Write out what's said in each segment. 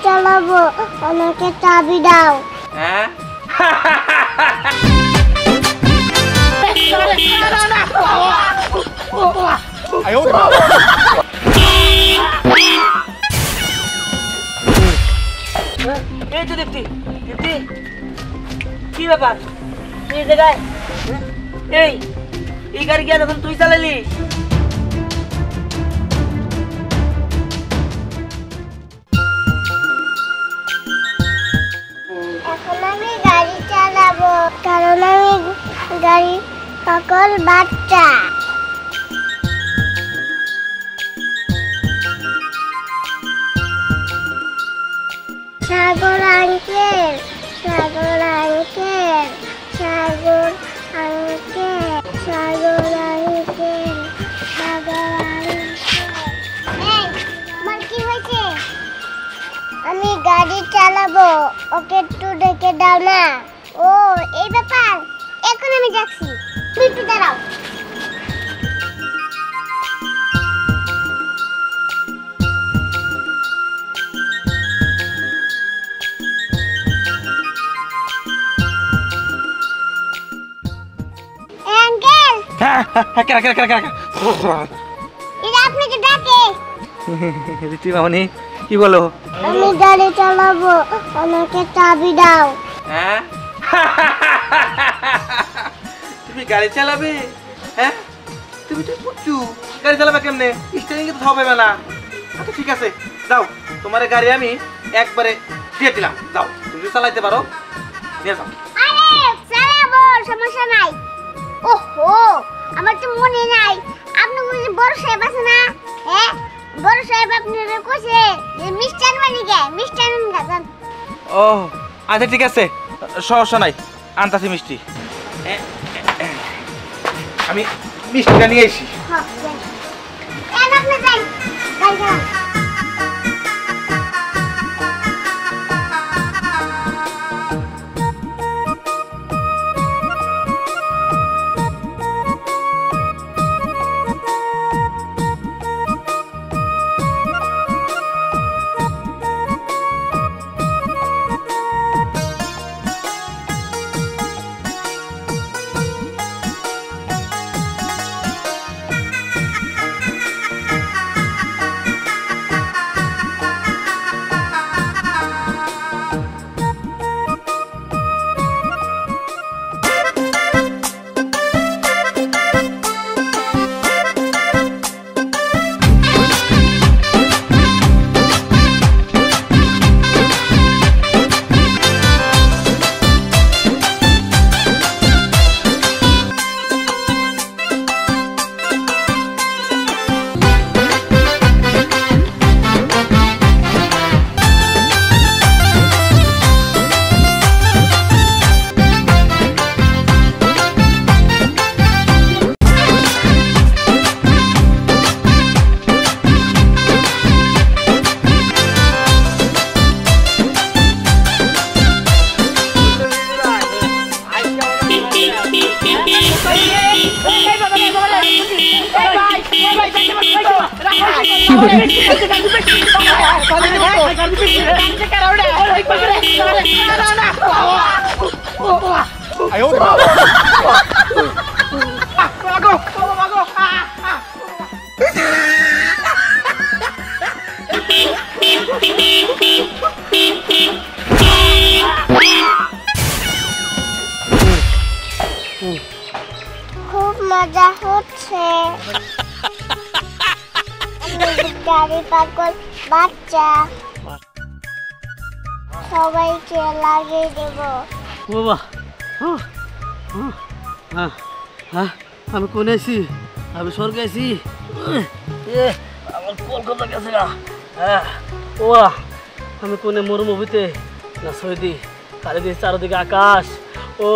চালাবো, আমাকে চাবি দাও। হ্যাঁ এই তো দীপ্তি, দীপ্তি কি ব্যাপার এই জায়গায়? এই গাড়ি কি এখন তুই চালালি? এখন আমি গাড়ি চালাবো, কারণ আমি গাড়ি পাগল বাচ্চা। সাগর আঙ্কেল, সাগর আঙ্কেল, সাগর আঙ্কেল, সাগর আঙ্কেল, সাগর আঙ্কেল। এই, তোমার কি হয়েছে? আমি গাড়ি চালাবো, ওকে একটু ডেকে দাও না। ও এই ব্যাপার, এখন আমি যাচ্ছি, তুমি একটু দাঁড়াও। আঙ্কেল, এটা আপনাকে ডাকে। রীতি মামনি কি বলো? আমি গাড়ি চালাবো, আমাকে চাবি দাও। হ্যাঁ তুমি গাড়ি চালাবে? হ্যাঁ তুমি তো বুঝছো গাড়ি চালাবে কেমনে? স্টিয়ারিং তো হবে না। আচ্ছা ঠিক আছে, যাও তোমার গাড়ি আমি একবারে দিয়ে দিলাম, যাও তুমি চালাইতে পারো, নিয়ে যাও। আরে চালাবো, সমস্যা নাই। ওহো, আমার তো মনে নাই, আপনি বলি বড় সাহেব আছে না? হ্যাঁ, বড় সাহেব আপনারে কইছে যে মিষ্টান মালিকে, মিষ্টান গাজান। ও আচ্ছা ঠিক আছে, সমস্যা নাই, আনতাছি মিষ্টি। আমি মিষ্টিটা নিয়ে এসি। হ্যাঁ, আপনি যাই, গাড়ি চালান। খুব মজা হচ্ছে, গাড়ি পাগল বাচ্চা, সবাইকে লাগিয়ে দেব। বাবা আমি কোনে আছি? আমি স্বর্গে আছি। আমার কলকাতা গেছে গা। ও আমি কোনে মরুভূমিতে না সৌদি? চারিদিকে চারদিকে আকাশ। ও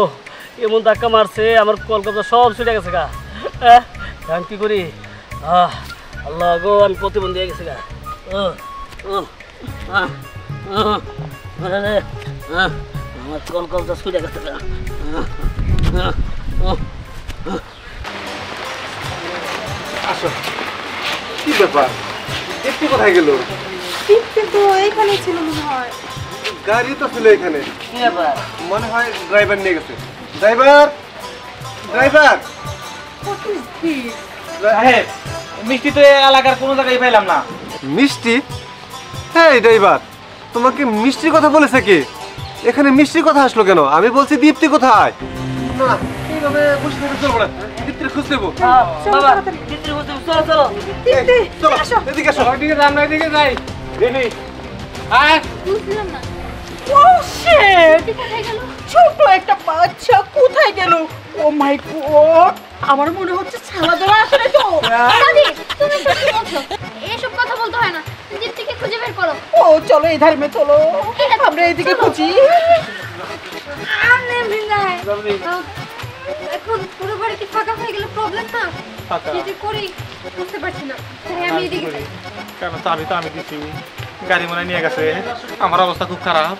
এমন ধাক্কা মারছে আমার কলকাতা সব ছুটে গেছে গা। আমি কি করি? আল্লাহ গো, আমি প্রতিবন্ধী হয়ে গেছে গা। আমার কলকাতা ছুটে গেছে গা। আসো, কি ব্যাপার? একটু কোথায় গেল? দীপ্তি তো এইখানে ছিল মনে হয়। গাড়ি তো ছিল এখানে, কি ব্যাপার? মনে হয় ড্রাইভার নিয়ে গেছে। ড্রাইভার, ড্রাইভার সাহেব, মিষ্টি তো এই এলাকার কোনো জায়গায় পাইলাম না। মিষ্টি? হ্যাঁ ড্রাইভার, তোমাকে মিষ্টির কথা বলেছে কি? এখানে মিষ্টির কথা আসলো কেন? আমি বলছি দীপ্তি কোথায়? না এইভাবে বসে থাকলে চলবো না, দীপ্তির খোঁজ নেবো। বাবা, চিত্র বুঝতে চলো চলো। দীপ্তি চলো আসো। এদিকে আসো। ওইদিকে যান না, এদিকে যাই। দেখি আয় বুঝলাম না ও শিট, কোথায় গেল? ছোট একটা বাচ্চা কোথায় গেল? ও মাই গড, আমার মনে হচ্ছে ছানা দেওয়া আসলে তো। দাদি, তুমি সত্যি বলছো? এসব কথা বলতে হয় না, দীপ্তিকে খুঁজে বের করো। ও চলো এই ধারে চলো, আমরা এদিকে খুঁজি। এখন পুরো বাড়ি কি ফাঁকা হয়ে গেল? প্রবলেম না ফাঁকা। কি যে করি বুঝতে পারছি না। তাই আমি এদিকে যাই। কেন চাবি তো আমি দিচ্ছি, গাড়ি মনে নিয়ে গেছে। আমার অবস্থা খুব খারাপ,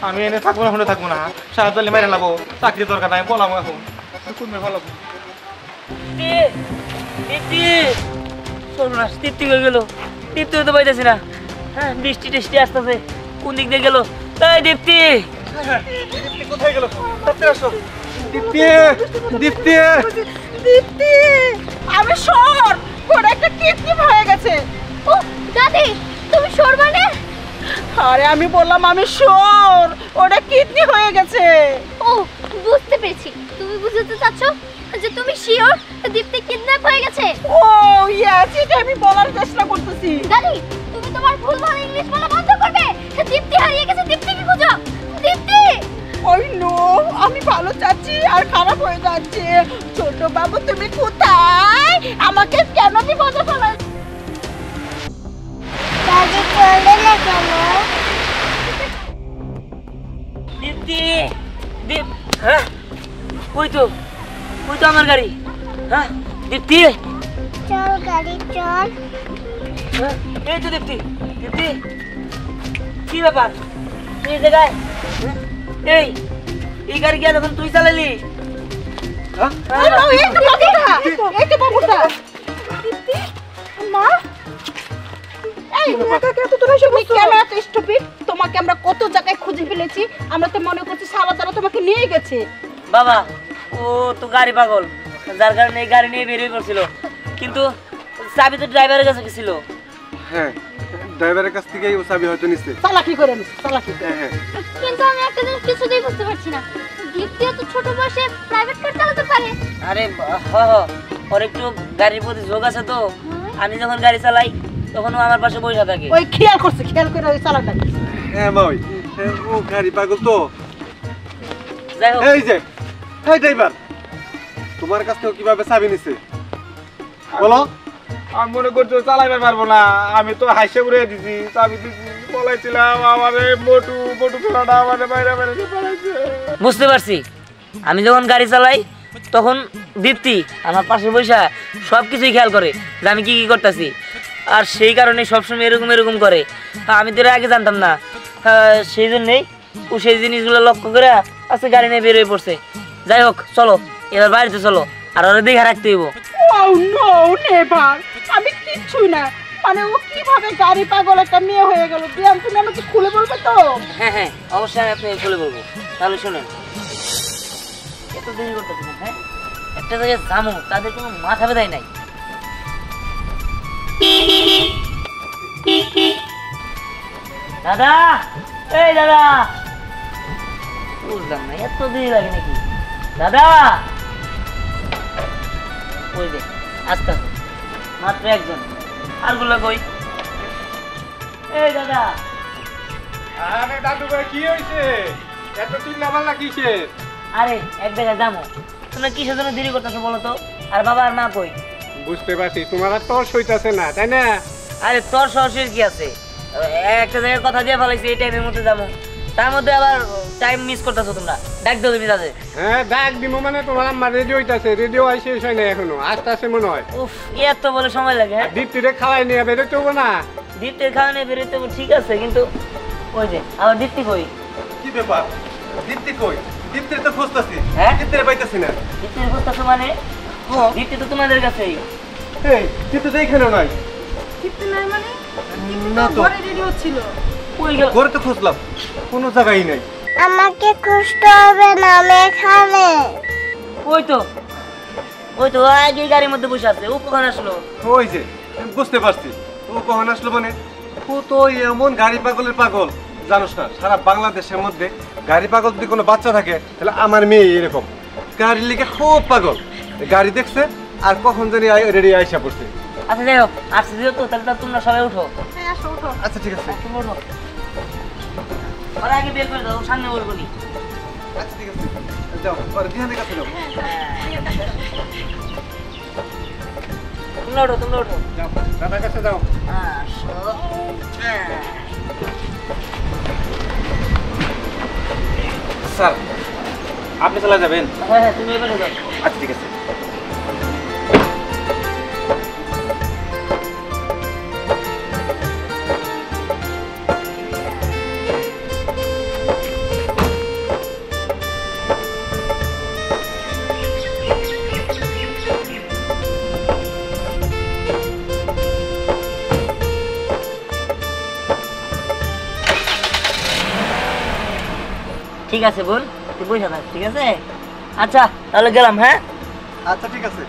আমি এনে থাকবো না, শুনে থাকবো না। সাহেব তাহলে মেরে নেবো, চাকরি দরকার নাই, বলাম এখন শুনবে ভালো। দীপ্তি সর্বনাশ, দীপ্তি হয়ে গেল। দীপ্তি হতে পাইতেছি না। হ্যাঁ, বৃষ্টি টেস্টি আসতেছে, কোন দিক দিয়ে গেল? তাই দীপ্তি দীপ্তি কোথায় গেল? তাড়াতাড়ি আসো। দীপ্তি, দীপ্তি দীপ্তি, আমি সর, ওর একটা কিডনি হয়ে গেছে। ও দাদি, তুমি সর মানে? আরে আমি বললাম আমি সর, ওটা কিডনি হয়ে গেছে। ও বুঝতে পেরেছি, তুমি বুঝতে চাচ্ছ যে তুমি শিওর দীপ্তি কিডন্যাপ হয়ে গেছে। ও ইয়েস, এটা আমি বলার চেষ্টা করতেছি। দাদি, তুমি তোমার ভুলভাল ইংলিশ বলা বন্ধ করবে। দীপ্তি হারিয়ে গেছে, দীপ্তিকে খুঁজো। দীপ্তি! ওই নো, আমি ভালো চাচ্ছি আর খারাপ হয়ে যাচ্ছে। ছোট বাবু তুমি কোথায়? আমাকে কেন বিপদে ফেলাচ্ছ? দাদি চলে কেন? দীপ্তি দীপ হ্যাঁ, ওই তো আমার গাড়ি। হ্যাঁ দীপ্তি, চল গাড়ি চল। হ্যাঁ, এই তো দীপ্তি। দীপ্তি কি ব্যাপার? তুই এই জায়গায়? হ্যাঁ, এই গাড়ি কি যখন তুই চালালি? হ্যাঁ? এই তো বাবুটা, এই তো বাবুটা। দীপ্তি, মা, এই তুমি কেন এত স্টুপিড? তোমাকে আমরা কত জায়গায় খুঁজে ফেলেছি, আমরা তো মনে করছি সালা তারা তোমাকে নিয়ে গেছে। বাবা, ও তো গাড়ি পাগল, যার কারণে এই গাড়ি নিয়ে বেরিয়ে পড়ছিল। কিন্তু চাবি তো ড্রাইভারের কাছে ছিল। হ্যাঁ, ড্রাইভারের কাছ থেকেই ও চাবি হয়তো নিচ্ছে। চালাকি করে নিচ্ছে, চালাকি। হ্যাঁ হ্যাঁ, কিন্তু আমি একটা জিনিস কিছুতেই বুঝতে পারছি না, দীপ্তিও তো ছোট বয়সে প্রাইভেট কার চালাতে পারে। আরে ওর একটু গাড়ির প্রতি ঝোঁক আছে তো। আমি যখন গাড়ি চালাই তখন ও আমার পাশে বসে থাকে। ওই খেয়াল করছে, খেয়াল করে ওই চালাটা। হ্যাঁ ভাই, ও গাড়ি পাগল তো। যাই হোক, এই যে, এই ড্রাইভার, তোমার কাছ থেকে কিভাবে চাবি নিছে বলো? আমি মনে করছি ও চালাইতে পারবো না, আমি তো হাসে উড়ে দিছি, চাবি দিছি, পলাইছিলাম। আমারে মোটু ছোড়াটা আমারে বাইরে বাইরে পলাইছে। বুঝতে পারছি। আমি যখন গাড়ি চালাই তখন দীপ্তি আমার পাশে বসে সব কিছুই খেয়াল করে যে আমি কি কি করতেছি, আর সেই কারণে সবসময় এরকম করে। আমি তো এর আগে জানতাম না, সেই জন্যেই ও সেই জিনিসগুলো লক্ষ্য করে আজকে গাড়ি নিয়ে বের হয়ে পড়ছে। যাই হোক, চলো এবার বাড়িতে চলো, আর ওরা দেখে রাখতে হইব। Oh no, never! আমি কিচ্ছু না, মানে ও কিভাবে গাড়ি পাগল একটা মেয়ে হয়ে গেল, বিয়ান তুমি আমাকে খুলে বলবে তো? হ্যাঁ, অবশ্যই আমি আপনাকে খুলে বলবো। তাহলে শুনেন, এত দেরি করতেছি না। হ্যাঁ, একটা জায়গায় যাবো, তাদের কোনো মাথা ব্যথাই নাই। দাদা, এই দাদা, বুঝলাম না এত দেরি লাগে নাকি? দাদা, ওই যে আস্তে আস্তে, মাত্র একজন, আর গুলো কই? এই দাদা। আরে দাদু ভাই, কি হয়েছে? এত চিন্তা ভাবনা কিসের? আরে এক জায়গায় যাবো, তোমরা কিসের জন্য দেরি করতেছো বলো তো? আর বাবা আর মা কই? বুঝতে পারছি, তোমার আর তর সইতাছে না, তাই না? আরে তোর সরাসরি কি আছে, একটা জায়গায় কথা দিয়ে ফেলাইছি এই টাইমের মধ্যে যাবো, তার মধ্যে আবার টাইম মিস করতেছো তোমরা। ডাক দাও তুমি তাদের। হ্যাঁ, ডাক দিব মানে তোমার আমার রেডিও হইতাছে, রেডিও আই শেষ হয় না এখনো, আসতে আসে মনে হয়। উফ, এত বলে সময় লাগে? হ্যাঁ, দীপ্তিরে খাওয়াই নিয়ে বেরোতে হবো না? দীপ্তির খাওয়ানো বেরোতে হবে, ঠিক আছে, কিন্তু ওই যে আবার দীপ্তি কই? কি ব্যাপার? দীপ্তি কই? দীপ্তির তো খুঁজতেছি, হ্যাঁ? দীপ্তির পাইতেছি না। দীপ্তির বুঝতেছো মানে? দীপ্তি তো তোমাদের কাছেই। এই দীপ্তি তো এখানেও নাই। দীপ্তি নাই মানে? না তো ঘরে রেডি হচ্ছিল। কই গেল? ঘরে তো খুঁজলাম, কোনো জায়গায় নাই। আমাকে খুঁজতে হবে না, আমি এখানে। ওই তো আগে গাড়ির মধ্যে বসে আছে। ও কখন আসলো? ওই যে বুঝতে পারছি, ও কখন আসলো মানে ও তো এমন গাড়ি পাগলের পাগল, জানোস না সারা বাংলাদেশের মধ্যে গাড়ি পাগল যদি কোনো বাচ্চা থাকে তাহলে আমার মেয়ে এরকম গাড়ির লিগে খুব পাগল। গাড়ি দেখছে আর কখন জানি রেডি আইসা পড়ছে। আচ্ছা যাই হোক, আসছে যেহেতু তাহলে তো তোমরা সবাই উঠো। হ্যাঁ আসো ওঠো। আচ্ছা ঠিক আছে, তুমি উঠো। ওরা আগে বের করে দাও, সামনে বলবো নি। আচ্ছা ঠিক আছে, যাও পরে দিহানের কাছে যাও। তোমরা উঠো। যাও দাদার কাছে যাও। স্যার আপনি চলে যাবেন? হ্যাঁ তুমি এবারে যাও। আচ্ছা ঠিক আছে। ঠিক আছে বোন, তুই বসে থাক, ঠিক আছে? আচ্ছা তাহলে গেলাম, হ্যাঁ? আচ্ছা ঠিক আছে।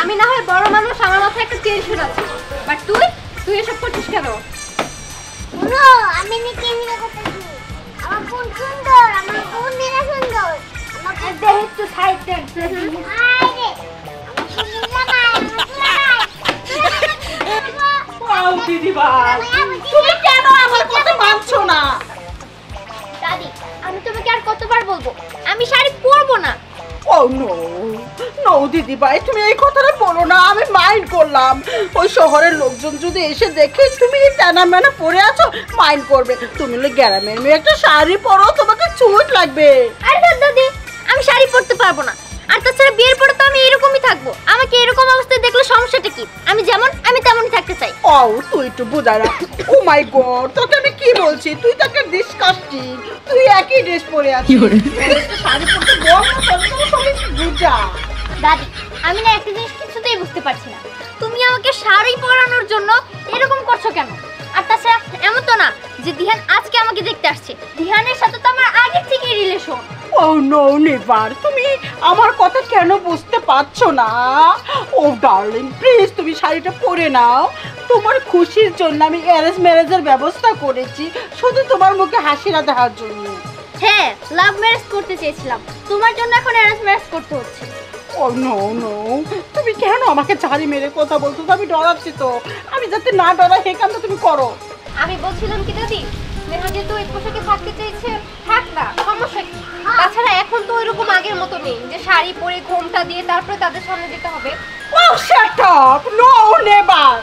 আমি না হয় বড় মানুষ, আমার মাথায় একটা টেনশন আছে, বাট তুই এসব করছিস কেন? শুনো, আমি নাকি এগুলো করতেছি। আমার বোন সুন্দর, আমার বোন দিনা সুন্দর। আমার দেখ একটু সাইড দেন। আরে আমার ওয়াও দিদি ভাই, তুমি কেন আমার কথা মানছো না? দাদি, আমি তোমাকে আর কতবার বলবো আমি শাড়ি পরবো না। ও নো নো দিদি ভাই, তুমি এই কথাটা বলো না, আমি মাইন্ড করলাম। ওই শহরের লোকজন যদি এসে দেখে তুমি টানা মেনা পরে আছো, মাইন্ড করবে। তুমি হলে গ্রামের মেয়ে, একটা শাড়ি পরো, তোমাকে চুট লাগবে। আরে দাদি, আমি শাড়ি পরতে পারবো না। আর তাছাড়া বিয়ের পরে তো আমি এরকমই থাকবো। আমাকে এরকম অবস্থায় দেখলে সমস্যাটা কি? আমি যেমন আমি তেমনই থাকতে চাই। ও তুই একটু বুঝা রাখ। ও মাই গড, তোকে আমি কি বলছি, তুই তাকে ডিসকাস্টিং, তুই একই ড্রেস পরে আছিস। শাড়ি পরতে বল না, তাহলে সবাই বুঝা। দাদি, আমি না একটা জিনিস কিছুতেই বুঝতে পারছি না, তুমি আমাকে শাড়ি পরানোর জন্য এরকম করছো কেন? আর তাছাড়া এমন তো না যে দিহান আজকে আমাকে দেখতে আসছে। দিহানের সাথে তো আমার আগে থেকে রিলেশন। ও নো নেভার, তুমি আমার কথা কেন বুঝতে পারছো না? ও ডার্লিং, প্লিজ তুমি শাড়িটা পরে নাও। তোমার খুশির জন্য আমি অ্যারেঞ্জ ম্যারেজের ব্যবস্থা করেছি, শুধু তোমার মুখে হাসিটা দেখার জন্য। হ্যাঁ, লাভ ম্যারেজ করতে চেয়েছিলাম, তোমার জন্য এখন অ্যারেঞ্জ ম্যারেজ করতে হচ্ছে। ও নো নো, তুমি কেন আমাকে ঝাড়ি মেরে কথা বলছো? আমি ডরাচ্ছি তো, আমি যাতে না ডরাই সেই কামটা তুমি করো। আমি বলছিলাম কি দাদি, মেহা যেহেতু এই পোশাকে থাকতে চাইছে, থাক না, সমস্যা কি? তাছাড়া এখন তো ওইরকম আগের মতো নেই যে শাড়ি পরে ঘোমটা দিয়ে তারপরে তাদের সামনে যেতে হবে। ও শাট আপ, নো নেভার।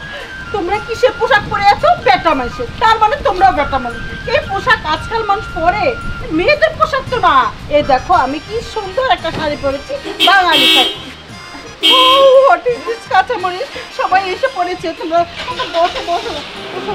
তোমরা কিসের পোশাক পরে আছো? বেটা মানুষের, তার মানে তোমরাও বেটা মানুষ। এই পোশাক আজকাল মানুষ পরে, মেয়েদের পোশাক তো না। এই দেখো আমি কি সুন্দর একটা শাড়ি পরেছি, বাঙালি শাড়ি। ও হোয়াট ইজ দিস কাঁচামরিচ, সবাই এসে পড়েছে। তোমরা বসো বসো বসো।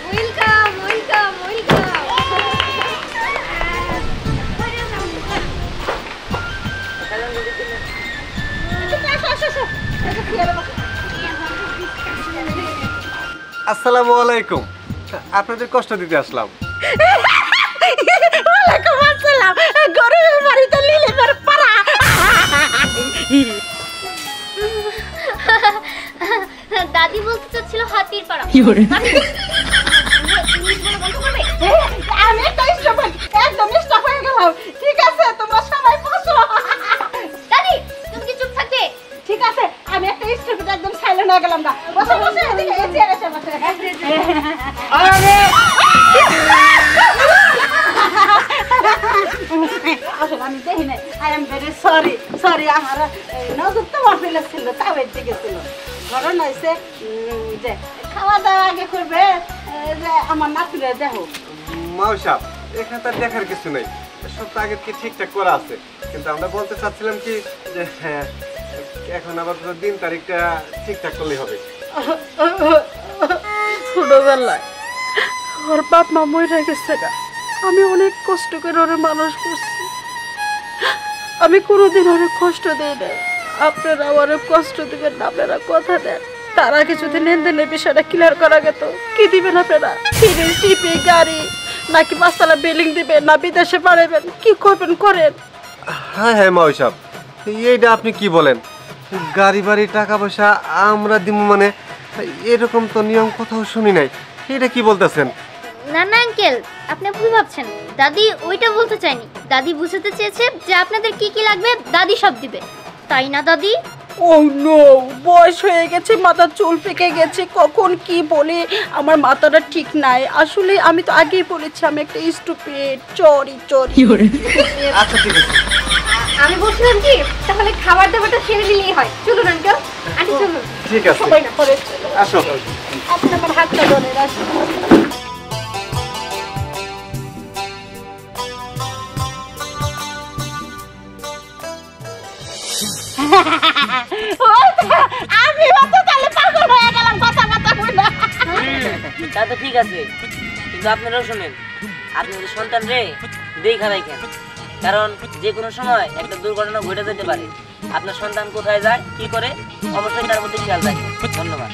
Welcome welcome welcome. আসসালামু আলাইকুম, আপনাদের কষ্ট দিতে আসলাম। ওয়ালাইকুম আসসালাম। গরিবের বাড়িতে লিলিমের পাড়া। দাদি বলতে চাচ্ছিল হাতির পাড়া। আমি তো একদম স্টপ হয়ে গেলাম। ঠিক আছে, তোমরা সবাই বসো। দাদি তুমি কি চুপ থাকবে? ঠিক আছে, আমি একটা স্টপে একদম সাইলেন্ট হয়ে গেলাম। বসো বসো, এদিকে এই চেয়ারে এসে বসো। আসলে আমি দেখি না, I am very sorry sorry. আমার নজর তোমার ফেলে ছিল, তাও এদিকে গেছিল। ঘটনা হয়েছে যে খাওয়া দাওয়া আগে করবে, যে আমার নাতিরা দেখো। মাউসাব, এখানে তার দেখার কিছু নেই, সব তো আগে কি ঠিকঠাক করা আছে। কিন্তু আমরা বলতে চাচ্ছিলাম কি যে হ্যাঁ, এখন আবার দিন তারিখটা ঠিকঠাক করলেই হবে। ছোটবেলায় ওর বাপ মা মরে গেছে না, আমি অনেক কষ্ট করে ওর মানুষ করছি। আমি কোনোদিন অনেক কষ্ট দিই না। আপনারা অনেক কষ্ট দিবেন না, আপনারা কথা দেন। তার আগে যদি লেনদেনের বিষয়টা ক্লিয়ার করা গেত, কি দিবেন আপনারা? ফ্রিজ, টিভি, গাড়ি, নাকি পাঁচতলা বিল্ডিং দিবেন, না বিদেশে পাঠাবেন? কি করবেন করেন। হ্যাঁ হ্যাঁ মাউসাব, এইটা আপনি কি বলেন? গাড়ি বাড়ি টাকা পয়সা আমরা দিব মানে, এরকম তো নিয়ম কোথাও শুনি নাই। এটা কি বলতেছেন? না না আঙ্কেল, আপনি ভুল ভাবছেন। দাদি ওইটা বলতে চাইনি। দাদি বুঝাতে চেয়েছে যে আপনাদের কি কি লাগবে দাদি সব দিবে, তাই না দাদি? ও নো, বয়স হয়ে গেছে, মাথার চুল পেকে গেছে, কখন কি বলে আমার মাথাটা ঠিক নাই। আসলে আমি তো আগেই বলেছি আমি একটা স্টুপিড, চরি চরি। আচ্ছা ঠিক আছে, আমি বলছিলাম কি, তাহলে খাবার দাবারটা সেরে দিলেই হয়। চলুন আঙ্কেল, আন্টি চলুন। ঠিক আছে, সবাই না পরে চলো। আসো। আপনি আমার হাতটা ধরে রাখুন। আমি তো তাহলে পাগল হয়ে গেলাম কথা বলে। তা তো ঠিক আছে, কিন্তু আপনারাও শোনেন, আপনাদের সন্তান রে দেখা রাখেন, কারণ যে কোনো সময় একটা দুর্ঘটনা ঘটে যেতে পারে। আপনার সন্তান কোথায় যায় কি করে অবশ্যই তার মধ্যে খেয়াল রাখবেন। ধন্যবাদ।